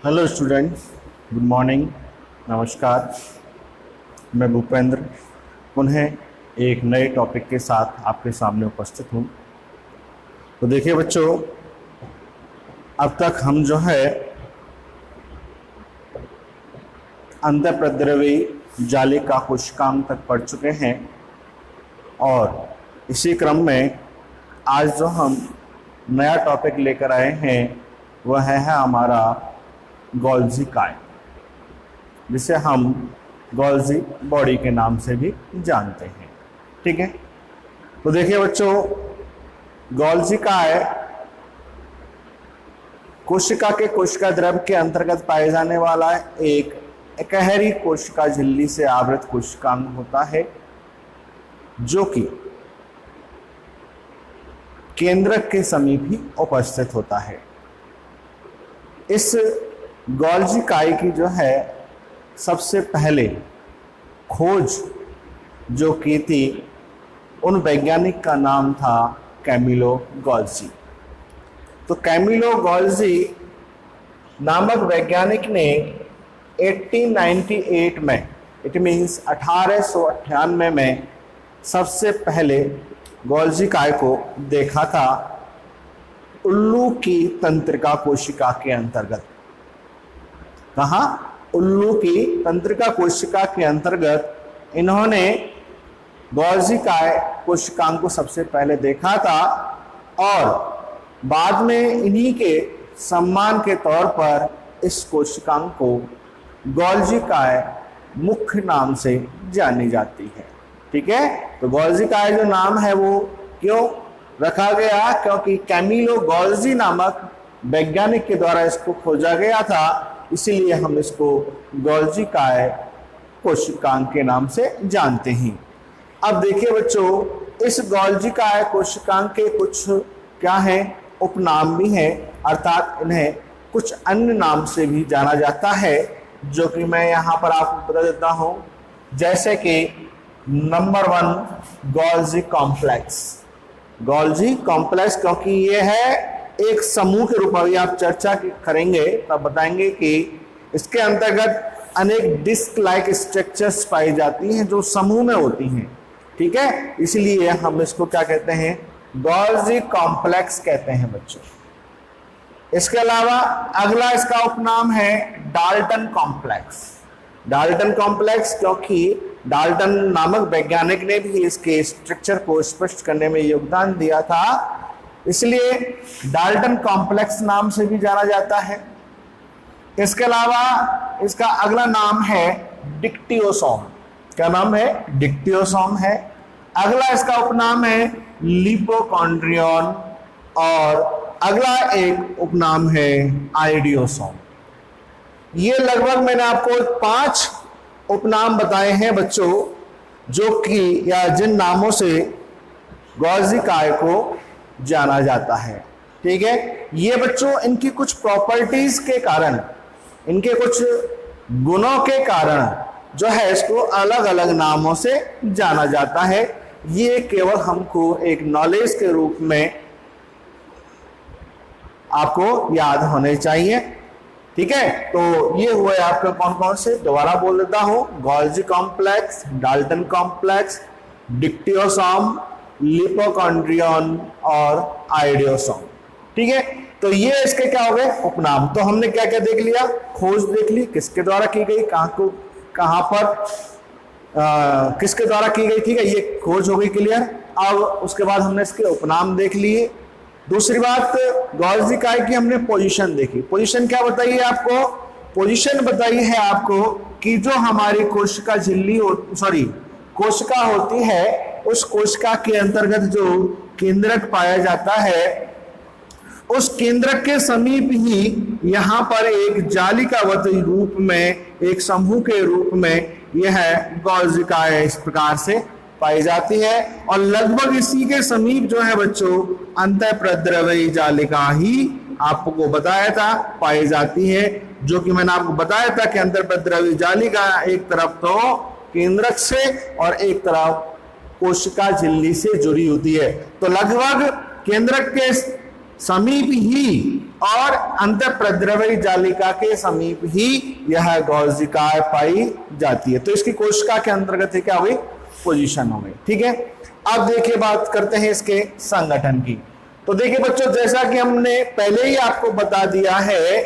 Hello students, good morning, नमस्कार। मैं भूपेंद्र पुनः एक नए टॉपिक के साथ आपके सामने उपस्थित हूँ। तो देखिए बच्चों, अब तक हम जो है अंतःप्रद्रवी जालिका कोशिकांग तक पढ़ चुके हैं और इसी क्रम में आज जो हम नया टॉपिक लेकर आए हैं वह है हमारा गोल्जी काय, जिसे हम गोल्जी बॉडी के नाम से भी जानते हैं। ठीक है, तो देखिए बच्चों, गोल्जी काय कोशिका के कोशिका द्रव के अंतर्गत पाए जाने वाला एक एकहरी कोशिका झिल्ली से आवृत कोशिकांग होता है, जो कि केंद्रक के समीप ही उपस्थित होता है। इस गोल्जी काय की जो है सबसे पहले खोज जो की थी, उन वैज्ञानिक का नाम था कैमिलो गोल्जी। तो कैमिलो गोल्जी नामक वैज्ञानिक ने 1898 में, इट मीन्स 1898 में सबसे पहले गोल्जी काय को देखा था उल्लू की तंत्रिका कोशिका के अंतर्गत। कहा? उल्लू की तंत्रिका कोशिका के अंतर्गत इन्होंने गोल्जी काय कोशिकांग को सबसे पहले देखा था और बाद में इन्हीं के सम्मान के तौर पर इस कोशिकांग को गोल्जी काय मुख्य नाम से जानी जाती है। ठीक है, तो गोल्जी काय जो नाम है वो क्यों रखा गया? क्योंकि कैमिलो गोल्जी नामक वैज्ञानिक के द्वारा इसको खोजा गया था, इसीलिए हम इसको गोल्जी काय कोशिकांग के नाम से जानते हैं। अब देखिए बच्चों, इस गोल्जी काय कोशिकांग के कुछ क्या हैं, उपनाम भी हैं, अर्थात इन्हें कुछ अन्य नाम से भी जाना जाता है, जो कि मैं यहाँ पर आपको बता देता हूँ। जैसे कि number 1 Golgi complex. Golgi complex क्योंकि ये है एक समूह के रूप में, आप चर्चा करेंगे तब बताएंगे कि इसके अंतर्गत अनेक डिस्क लाइक स्ट्रक्चर्स पाई जाती हैं जो समूह में होती हैं। ठीक है, इसलिए हम इसको क्या कहते हैं? गोल्जी कॉम्प्लेक्स कहते हैं बच्चों। इसके अलावा अगला इसका उपनाम है डाल्टन कॉम्प्लेक्स। डाल्टन कॉम्प्लेक्स क्योंकि डाल्टन नामक वैज्ञानिक ने भी इसके स्ट्रक्चर को स्पष्ट करने में योगदान दिया था, इसलिए डाल्टन कॉम्प्लेक्स नाम से भी जाना जाता है। इसके अलावा इसका अगला नाम है डिक्टियोसोम। क्या नाम है? डिक्टियोसोम है। अगला इसका उपनाम है लिपोकॉन्ड्रियन और अगला एक उपनाम है आइडियोसोम। ये लगभग मैंने आपको 5 उपनाम बताए हैं बच्चों, जो कि या जिन नामों से गोल्जी काय को जाना जाता है। ठीक है, ये बच्चों इनकी कुछ प्रॉपर्टीज के कारण, इनके कुछ गुणों के कारण जो है इसको अलग अलग नामों से जाना जाता है। ये केवल हमको एक नॉलेज के रूप में आपको याद होने चाहिए। ठीक है, तो ये हुए आपके कौन कौन से, दोबारा बोल देता हूं, Golgi complex, Dalton complex, dictyosome, lipochondrion और आइडियोसोम। ठीक है, तो ये इसके क्या हो गए? उपनाम। तो हमने क्या क्या देख लिया? खोज देख ली, किसके द्वारा की गई, कहां पर किसके द्वारा की गई। ठीक है, ये खोज हो गई क्लियर। अब उसके बाद हमने इसके उपनाम देख लिए। दूसरी बात, गोल्जी काय की हमने पोजीशन देखी। पोजीशन क्या बताई है आपको? पोजीशन बताई है आपको कि जो हमारी कोशिका झिल्ली कोशिका होती है, उस कोशिका के अंतर्गत जो केंद्रक पाया जाता है, उस केंद्रक के समीप ही यहाँ पर एक जालिकावत रूप में, एक समूह के रूप में यह गोल्जी काय इस प्रकार से पाई जाती है। और लगभग इसी के समीप जो है बच्चों अंतःप्रद्रवी जालिका ही आपको बताया था पाई जाती है, जो कि मैंने आपको बताया था कि अंतःप्रद्रवी जालिका एक तरफ तो केंद्रक से और एक तरफ कोशिका झिल्ली से जुड़ी होती है। तो लगभग केंद्रक के समीप ही और अंतःप्रद्रवी जालिका के समीप ही यह गौजिकाएं पाई जाती है। तो इसकी कोशिका के अंतर्गत क्या हुई, पोजीशन हो गई। ठीक है, अब देखिए बात करते हैं इसके संगठन की। तो देखिए बच्चों, जैसा कि हमने पहले ही आपको बता दिया है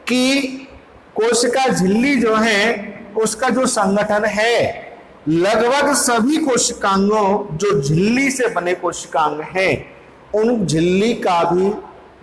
कि कोशिका झिल्ली जो है उसका जो संगठन है, लगभग सभी कोशिकांगों जो झिल्ली से बने कोशिकांग हैं, उन झिल्ली का भी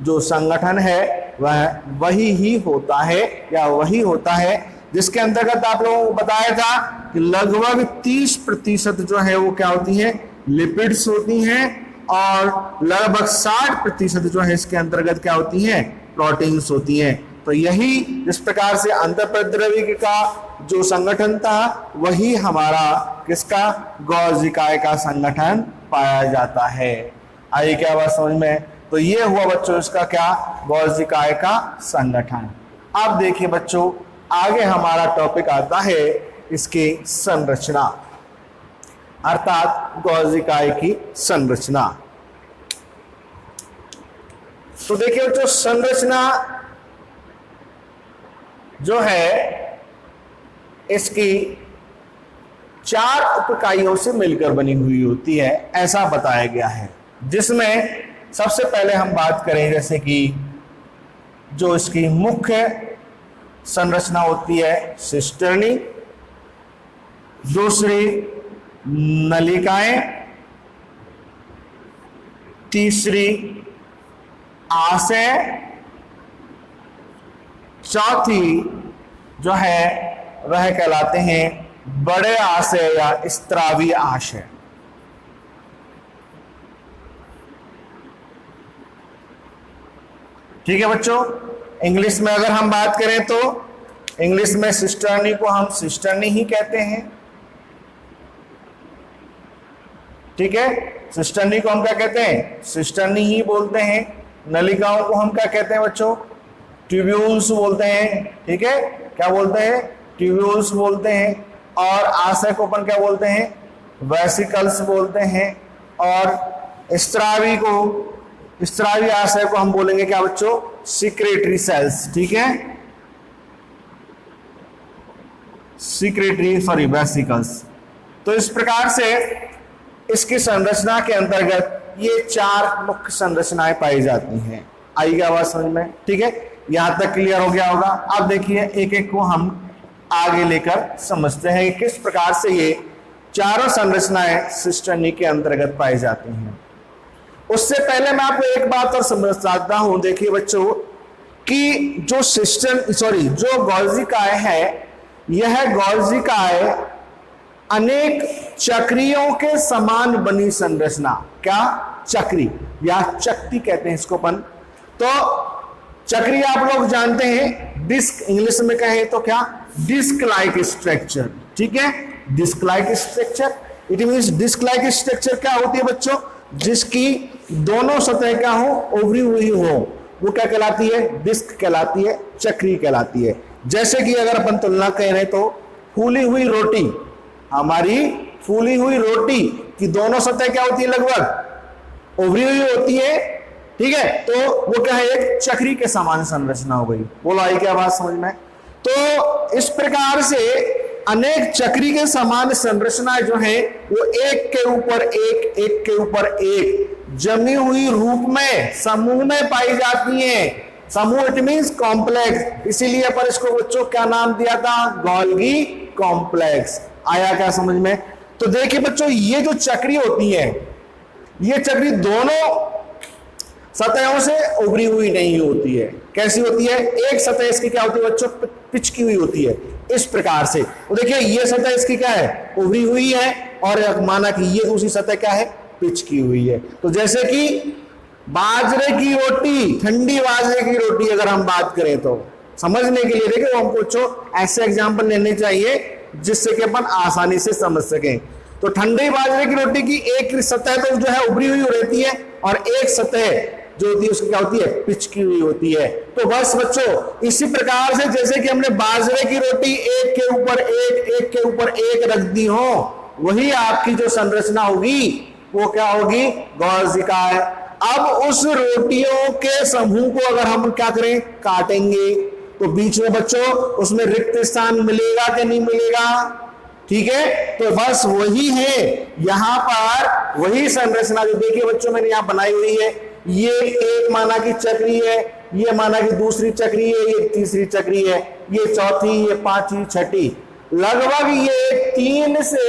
जो संगठन है वह वही ही होता है या वही होता है, जिसके अंतर्गत आप लोगों को बताया था कि लगभग 30% जो है वो क्या होती है, लिपिड्स होती हैं, और लगभग 60% जो है इसके अंतर्गत क्या होती हैं, प्रोटीन्स होती हैं। तो यही जिस प्रकार से अंतःप्रद्रवी का जो संगठन था वही हमारा किसका, गौजिकाए का संगठन पाया जाता है। आइए क्या बात समझ में। तो ये हुआ बच्चों इसका क्या, गौजिकाए का संगठन। अब देखिए बच्चों, आगे हमारा टॉपिक आता है इसकी संरचना, अर्थात गौजिकाए की संरचना। तो देखिए बच्चों, संरचना जो है इसकी 4 उपइकाइयों से मिलकर बनी हुई होती है, ऐसा बताया गया है। जिसमें सबसे पहले हम बात करें जैसे कि जो इसकी मुख्य संरचना होती है सिस्टर्नी, दूसरी नलिकाएं, तीसरी आशय, चौथी जो है वह कहलाते हैं बड़े आशय या स्त्रावी आशय। ठीक है बच्चों, इंग्लिश में अगर हम बात करें तो इंग्लिश में सिस्टर्नी को हम सिस्टर्नी ही कहते हैं। ठीक है, सिस्टर्नी को हम क्या कहते हैं, सिस्टर्नी ही बोलते हैं। नलिकाओं को हम क्या कहते हैं बच्चों, ट्यूब्यूल्स बोलते हैं। ठीक है, क्या बोलते हैं, ट्यूब्यूल्स बोलते हैं। और आशय को अपन क्या बोलते हैं, वेसिकल्स बोलते हैं। और स्त्रावी आशय को हम बोलेंगे क्या बच्चों, सिक्रेटरी सेल्स। ठीक है, वेसिकल्स। तो इस प्रकार से इसकी संरचना के अंतर्गत ये 4 मुख्य संरचनाएं पाई जाती हैं। आइएगा आवाज समझ में। ठीक है, यहां तक क्लियर हो गया होगा। अब देखिए एक एक को हम आगे लेकर समझते हैं कि किस प्रकार से ये चारों संरचनाएं सिस्टर्नी के अंतर्गत पाई जाती हैं। उससे पहले मैं आपको एक बात और समझाता हूं। देखिए बच्चों कि जो गौजिकाएं है, यह गौजिकाएं अनेक चक्रियों के समान बनी संरचना, क्या, चक्री या चक्ति कहते हैं इसको अपन। तो चक्री आप लोग जानते हैं, डिस्क इंग्लिश में कहें तो क्या, डिस्क लाइक स्ट्रक्चर। ठीक है, disk like structure, it means disk like structure क्या होती है बच्चों, जिसकी दोनों सतह क्या हो, उभरी हुई हो, वो क्या कहलाती है, डिस्क कहलाती है, चक्री कहलाती है। जैसे कि अगर अपन तुलना करें तो फूली हुई रोटी, हमारी फूली हुई रोटी की दोनों सतह क्या होती है, लगभग उभरी हुई होती है। ठीक है, तो वो क्या है, एक चक्री के समान संरचना हो गई। बोलो आई क्या बात समझ में। तो इस प्रकार से अनेक चक्री के समान संरचनाएं जो है वो एक के ऊपर एक जमी हुई रूप में समूह में पाई जाती हैं। समूह इट मींस कॉम्प्लेक्स, इसीलिए पर इसको बच्चों क्या नाम दिया था, गोल्गी कॉम्प्लेक्स। आया क्या समझ में। तो देखिए बच्चों, ये जो चक्री होती है, ये चक्री दोनों सतहों से उभरी हुई नहीं होती है। कैसी होती है, एक सतह इसकी क्या होती है बच्चों, पिचकी हुई होती है इस प्रकार से। तो देखिए ये सतह इसकी क्या है, उभरी हुई है, और माना कि ये दूसरी सतह क्या है, पिचकी हुई है। तो जैसे कि बाजरे की रोटी, ठंडी बाजरे की रोटी अगर हम बात करें तो समझने के लिए देखिए हमको बच्चों ऐसे एग्जाम्पल लेने चाहिए जिससे कि अपन आसानी से समझ सकें। तो ठंडी बाजरे की रोटी की एक सतह तो जो है उभरी हुई रहती है, और एक सतह जो होती है उसकी क्या होती है, पिचकी हुई होती है। तो बस बच्चों इसी प्रकार से जैसे कि हमने बाजरे की रोटी एक के ऊपर एक रख दी हो, वही आपकी जो संरचना होगी वो क्या होगी, गौजिकाएं। अब उस रोटियों के समूह को अगर हम क्या करें, काटेंगे, तो बीच में बच्चों उसमें रिक्त स्थान मिलेगा कि नहीं मिलेगा? ठीक है, तो बस वही है यहां पर, वही संरचना जो देखिए बच्चों मैंने यहां बनाई हुई है। ये एक माना की चक्री है, ये माना की दूसरी चक्री है, ये तीसरी चक्री है, ये चौथी, ये पांचवी, छठी, लगभग ये 3 से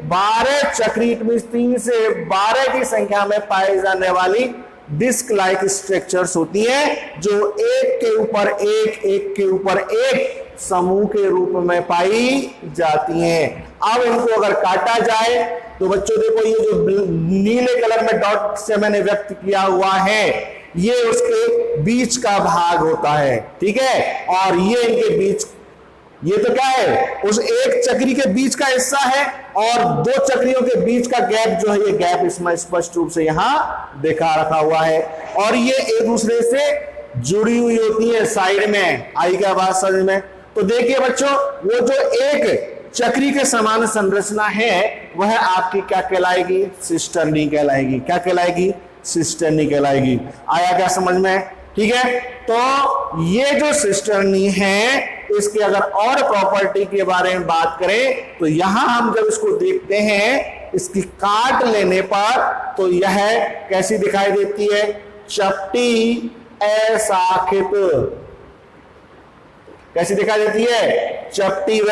12 चक्री, 3 से 12 की संख्या में पाए जाने वाली डिस्क लाइक स्ट्रक्चर्स होती हैं, जो एक के ऊपर एक, एक के ऊपर एक समूह के रूप में पाई जाती हैं। अब इनको अगर काटा जाए तो बच्चों देखो, ये जो नीले कलर में डॉट से मैंने व्यक्त किया हुआ है, ये उसके बीच का भाग होता है, ठीक है, और ये इनके बीच, ये तो क्या है, उस एक चक्री के बीच का हिस्सा है, और 2 चक्रियों के बीच का गैप जो है, ये गैप इसमें स्पष्ट रूप से यहां दिखा रखा हुआ है, और ये एक दूसरे से जुड़ी हुई होती है साइड में। आई क्या बात समझ में? तो देखिए बच्चों, वो जो एक चक्री के समान संरचना है वह आपकी क्या कहलाएगी? सिस्टर्नी कहलाएगी। क्या कहलाएगी? सिस्टर्नी कहलाएगी। आया क्या समझ में? ठीक है, तो ये जो सिस्टर्नी है, इसके अगर और प्रॉपर्टी के बारे में बात करें तो यहां हम जब इसको देखते हैं, इसकी काट लेने पर तो यह कैसी दिखाई देती है? चपटी अशाखित। कैसी दिखाई देती है? चपटी व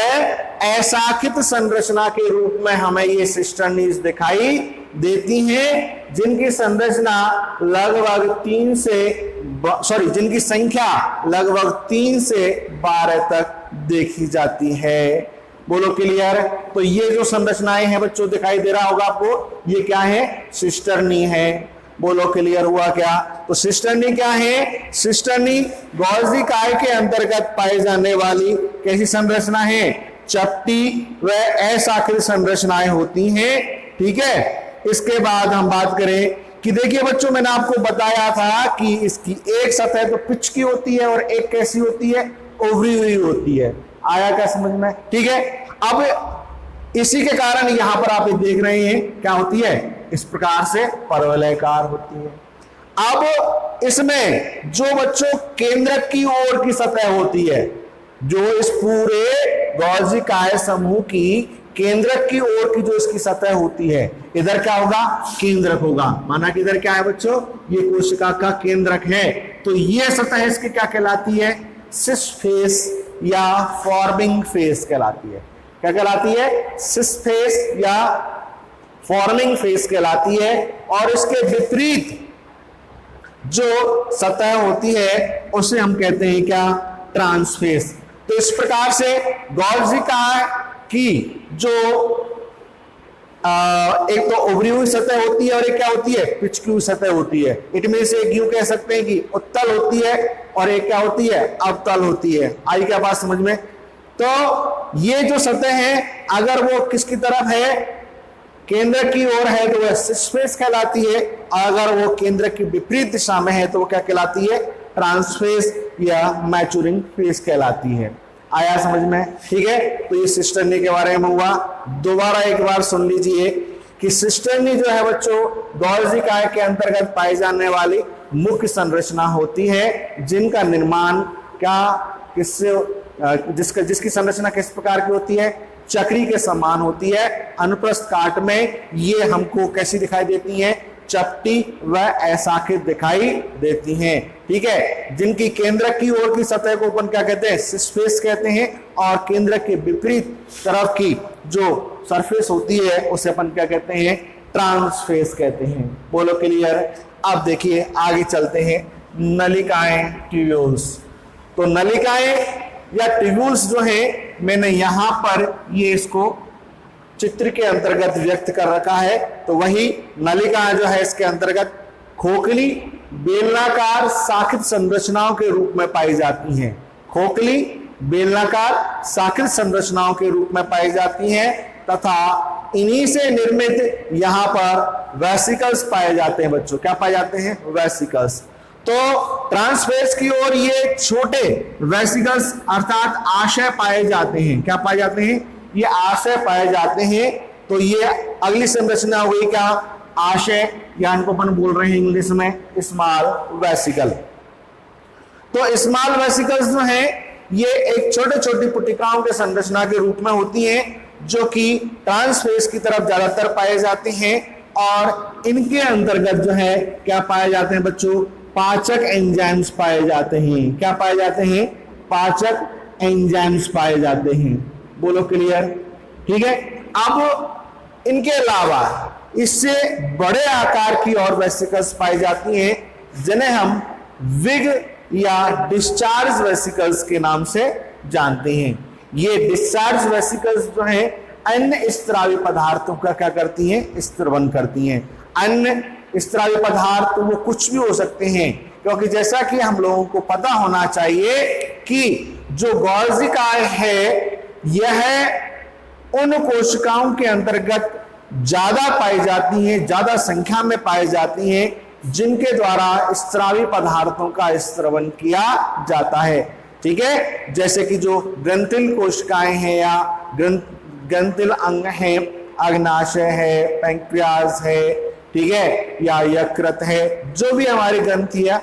अशाखित संरचना के रूप में हमें ये सिस्टर्नीज दिखाई देती हैं, जिनकी संरचना लगभग जिनकी संख्या लगभग 3 से 12 तक देखी जाती है। बोलो क्लियर? तो ये जो संरचनाएं हैं बच्चों, दिखाई दे रहा होगा आपको, ये क्या है? सिस्टर्नी है। बोलो क्लियर हुआ क्या? तो सिस्टर्नी क्या है? सिस्टर्नी गॉल्जी काय के अंतर्गत पाई जाने वाली कैसी संरचना है? चपटी व अशाखित संरचनाएं होती हैं, ठीक है। इसके बाद हम बात करें कि देखिए बच्चों, मैंने आपको बताया था कि इसकी एक सतह तो पिच की होती है और एक कैसी होती है? उभरी हुई होती है। आया क्या समझ में? ठीक है, अब इसी के कारण यहां पर आप देख रहे हैं क्या होती है? इस प्रकार से परवलयकार होती है। अब इसमें जो बच्चों केंद्रक की ओर की सतह होती है, जो इस पूरे गॉल्जी काय समूह की केंद्रक की ओर की जो इसकी सतह होती है, इधर क्या होगा? केंद्रक होगा। माना कि इधर क्या है बच्चों? ये कोशिका का केंद्रक है। तो ये सतह इसकी क्या कहलाती है? सिस फेस या फॉर्मिंग फेस कहलाती है। क्या कहलाती है? सिस फेस या फॉर्मिंग फेस कहलाती है। और इसके विपरीत जो सतह होती है उसे हम कहते हैं क्या? ट्रांसफेस। तो इस प्रकार से गॉल्जी काय की जो एक तो उभरी हुई सतह होती है और एक क्या होती है? पिच की हुई सतह होती है। इनमें से एक यूं कह सकते हैं कि उत्तल होती है और एक क्या होती है? अवतल होती है। आई क्या बात समझ में? तो ये जो सतह है, अगर वो किसकी तरफ है? केंद्र की ओर है तो वह सिस फेस कहलाती है, और अगर वो केंद्र की विपरीत दिशा में है तो वो क्या कहलाती है? ट्रांसफेस या मैचुरिंग फेस कहलाती है। आया समझ में? ठीक है, तो ये सिस्टर्नी के बारे में हुआ। दोबारा एक बार सुन लीजिए कि सिस्टर्नी जो है बच्चों, गॉल्जी काय के अंतर्गत पाई जाने वाली मुख्य संरचना होती है, जिनका निर्माण जिसकी संरचना किस प्रकार की होती है? चक्री के समान होती है। अनुप्रस्थ काट में ये हमको कैसी दिखाई देती है? चपटी व अशाखित दिखाई देती हैं, ठीक है। जिनकी केंद्र की ओर की सतह को अपन क्या कहते हैं? सिस फेस कहते हैं, और केंद्र के विपरीत तरफ की जो सरफेस होती है उसे अपन क्या कहते हैं? ट्रांसफेस कहते हैं। बोलो क्लियर? अब देखिए आगे चलते हैं। नलिकाएं, ट्यूब्यूल्स। तो नलिकाएं या ट्यूब्यूल्स जो है, मैंने यहां पर ये इसको चित्र के अंतर्गत व्यक्त कर रखा है। तो वही नलिका जो है इसके अंतर्गत खोखली बेलनाकार शाखित संरचनाओं के रूप में पाई जाती हैं। खोखली बेलनाकार शाखित संरचनाओं के रूप में पाई जाती हैं, तथा इन्हीं से निर्मित यहाँ पर वेसिकल्स पाए जाते हैं बच्चों। क्या पाए जाते हैं? वेसिकल्स। तो ट्रांसफेस की ओर ये छोटे वेसिकल्स अर्थात आशय पाए जाते हैं। क्या पाए जाते हैं? ये आशय पाए जाते हैं। तो ये अगली संरचना हुई क्या? आशय, या इनको अपन बोल रहे हैं इंग्लिश में स्मॉल वेसिकल। तो स्मॉल वेसिकल्स जो है ये एक छोटे छोटी पुटिकाओं के संरचना के रूप में होती हैं, जो कि ट्रांसफेस की तरफ ज्यादातर पाए जाते हैं, और इनके अंतर्गत जो है क्या पाए जाते हैं बच्चों, पाचक एंजाइम्स पाए जाते हैं। क्या पाए जाते हैं, पाचक एंजाइम्स पाए जाते हैं। बोलो क्लियर, ठीक है। अब इनके अलावा इससे बड़े आकार की और वेसिकल्स पाई जाती हैं, जिन्हें हम विग या डिस्चार्ज वेसिकल्स के नाम से जानते हैं। ये डिस्चार्ज वेसिकल्स जो है अन्य स्त्रावी पदार्थों का क्या करती हैं, स्त्रवण करती हैं। अन्य स्त्रावी पदार्थ तो वो कुछ भी हो सकते हैं, क्योंकि जैसा कि हम लोगों को पता होना चाहिए कि जो गोल्जी काय है यह उन कोशिकाओं के अंतर्गत ज्यादा पाई जाती हैं, ज्यादा संख्या में पाई जाती हैं, जिनके द्वारा स्त्रावी पदार्थों का स्त्रवण किया जाता है। ठीक है, जैसे कि जो ग्रंथिल कोशिकाएं हैं या ग्रंथिल अंग हैं, अग्नाशय है, पैंक्रियाज है, ठीक है, या यकृत है, जो भी हमारी ग्रंथियां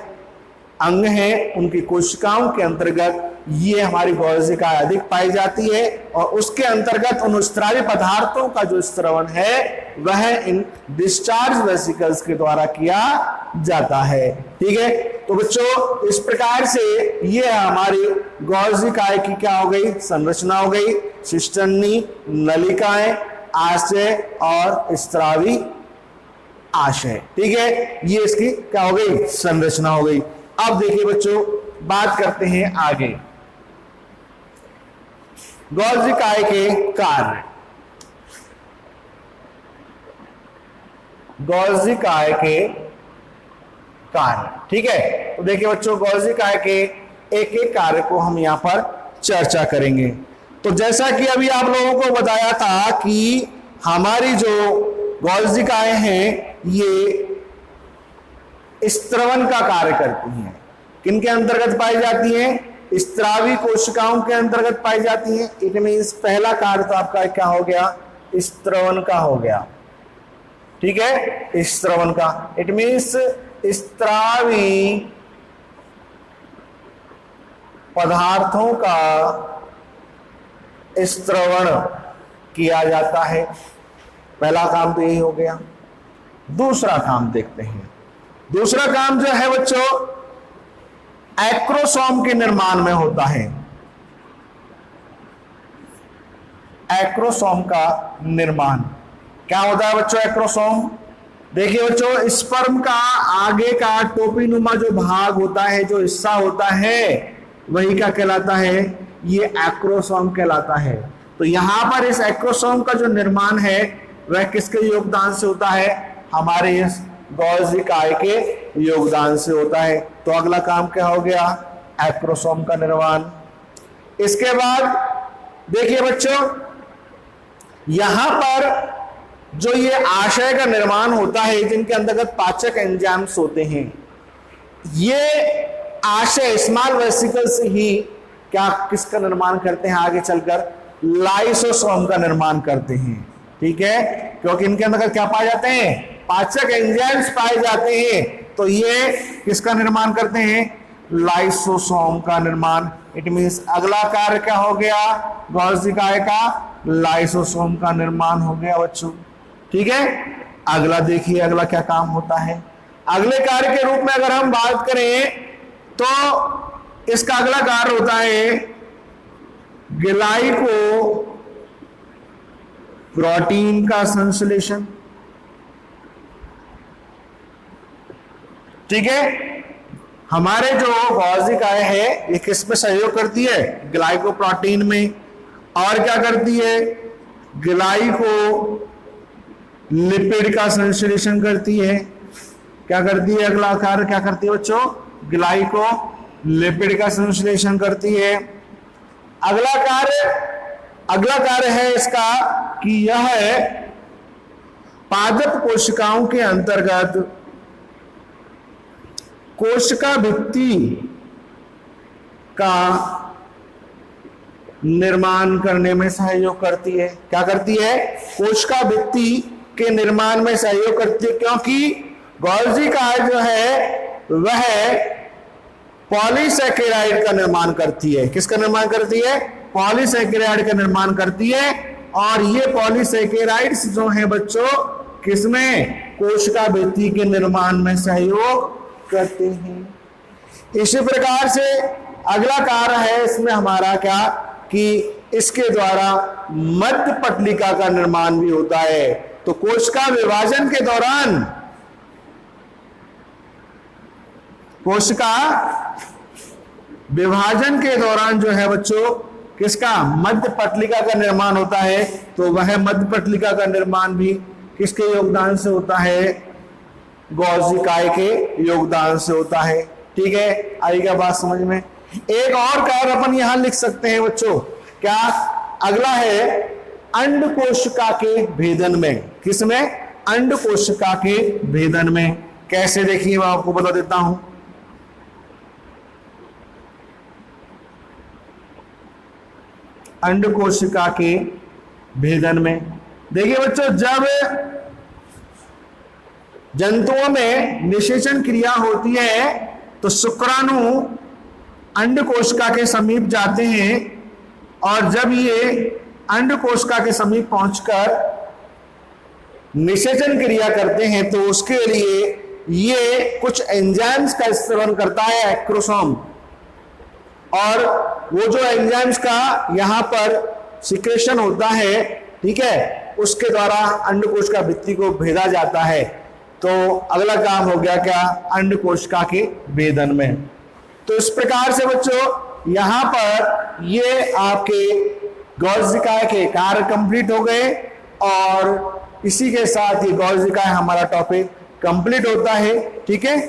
अंग हैं उनकी कोशिकाओं के अंतर्गत ये हमारी गोल्जी काय अधिक पाई जाती है, और उसके अंतर्गत उन स्त्रावी पदार्थों का जो स्त्रवण है वह इन डिस्चार्ज वेसिकल्स के द्वारा किया जाता है। ठीक है, तो बच्चों इस प्रकार से ये हमारी गोल्जी काय की क्या हो गई, संरचना हो गई। शिष्टनी, नलिकाएं, आशय और स्त्रावी आशय। ठीक है, ये इसकी क्या हो गई, संरचना हो गई। अब देखिए बच्चों, बात करते हैं आगे गोल्जी काय के कार्य। गोल्जी काय के कार्य, ठीक है। तो देखिए बच्चों, गोल्जी काय के एक एक कार्य को हम यहां पर चर्चा करेंगे। तो जैसा कि अभी आप लोगों को बताया था कि हमारी जो गोल्जी काय हैं ये स्त्रवण का कार्य करती हैं। किनके अंतर्गत पाई जाती हैं, स्त्रावी कोशिकाओं के अंतर्गत पाई जाती हैं। इट मीन्स पहला कार्य तो आपका क्या हो गया, स्त्रवण का हो गया। ठीक है, स्त्रवण का, इट मीन्स स्त्रावी पदार्थों का स्त्रवण किया जाता है। पहला काम तो यही हो गया। दूसरा काम देखते हैं। दूसरा काम जो है बच्चों, एक्रोसोम के निर्माण में होता है। एक्रोसोम का निर्माण क्या होता है बच्चों, एक्रोसोम। देखिए बच्चों, स्पर्म का आगे का टोपीनुमा जो भाग होता है, जो हिस्सा होता है, वही क्या कहलाता है, ये एक्रोसोम कहलाता है। तो यहां पर इस एक्रोसोम का जो निर्माण है वह किसके योगदान से होता है, हमारे इस गोल्जी काय के योगदान से होता है। तो अगला काम क्या हो गया, एक्रोसोम का निर्माण। इसके बाद देखिए बच्चों, यहां पर जो ये आशय का निर्माण होता है, जिनके अंतर्गत पाचक एंजाइम्स होते हैं, ये आशय स्मॉल वेसिकल से ही क्या किसका निर्माण करते हैं, आगे चलकर लाइसोसोम का निर्माण करते हैं। ठीक है, क्योंकि इनके अंतर्गत क्या पाए जाते हैं, पाचक एंजाइम्स पाए जाते हैं, तो ये किसका निर्माण करते हैं, लाइसोसोम का निर्माण। इट मींस अगला कार्य क्या हो गया, गोल्जी काय का लाइसोसोम का निर्माण हो गया बच्चों। ठीक है, अगला देखिए, अगला क्या काम होता है। अगले कार्य के रूप में अगर हम बात करें तो इसका अगला कार्य होता है ग्लाइको प्रोटीन का संश्लेषण। ठीक है, हमारे जो गोल्जी काय है ये किस में सहयोग करती है, ग्लाइकोप्रोटीन में। और क्या करती है, ग्लाइको लिपिड का संश्लेषण करती है। क्या करती है, अगला कार्य क्या करती है बच्चों, ग्लाइको लिपिड का संश्लेषण करती है। अगला कार्य है इसका कि यह पादप कोशिकाओं के अंतर्गत कोशिका भित्ति का निर्माण करने में सहयोग करती है। क्या करती है, कोशिका भित्ति के निर्माण में सहयोग करती है, क्योंकि गोल्जी काय जो है वह पॉलीसैकेराइड का निर्माण करती है। किसका निर्माण करती है? पॉलीसैकेराइड का निर्माण करती है। और ये पॉलीसैकेराइड्स जो हैं बच्चों किसमें? कोशिका भित्ति के निर्माण में सहयोग करते हैं। इसी प्रकार से अगला कार्य है इसमें हमारा क्या कि इसके द्वारा मध्य पटलिका का निर्माण भी होता है। तो कोशिका विभाजन के दौरान जो है बच्चों किसका? मध्य पटलिका का निर्माण होता है। तो वह मध्य पटलिका का निर्माण भी किसके योगदान से होता है? गोल्जी काय के योगदान से होता है। ठीक है, आएगा बात समझ में। एक और कार्य अपन यहां लिख सकते हैं बच्चों, क्या? अगला है अंड कोशिका के भेदन में। किसमें? अंड कोशिका के भेदन में। कैसे? देखिए मैं आपको बता देता हूं। अंड कोशिका के भेदन में देखिए बच्चों, जब जंतुओं में निषेचन क्रिया होती है तो शुक्राणु अंड कोशिका के समीप जाते हैं, और जब ये अंड कोशिका के समीप पहुंचकर निषेचन क्रिया करते हैं तो उसके लिए ये कुछ एंजाइम्स का सेवन करता है, एक्रोसोम। और वो जो एंजाइम्स का यहाँ पर सिक्रेशन होता है, ठीक है, उसके द्वारा अंड कोशिका भित्ति को भेदा जाता है। तो अगला काम हो गया क्या? अंड कोशिका के भेदन में। तो इस प्रकार से बच्चों यहाँ पर ये आपके गोल्जी काय के कार्य कंप्लीट हो गए, और इसी के साथ ये गोल्जी काय हमारा टॉपिक कंप्लीट होता है। ठीक है।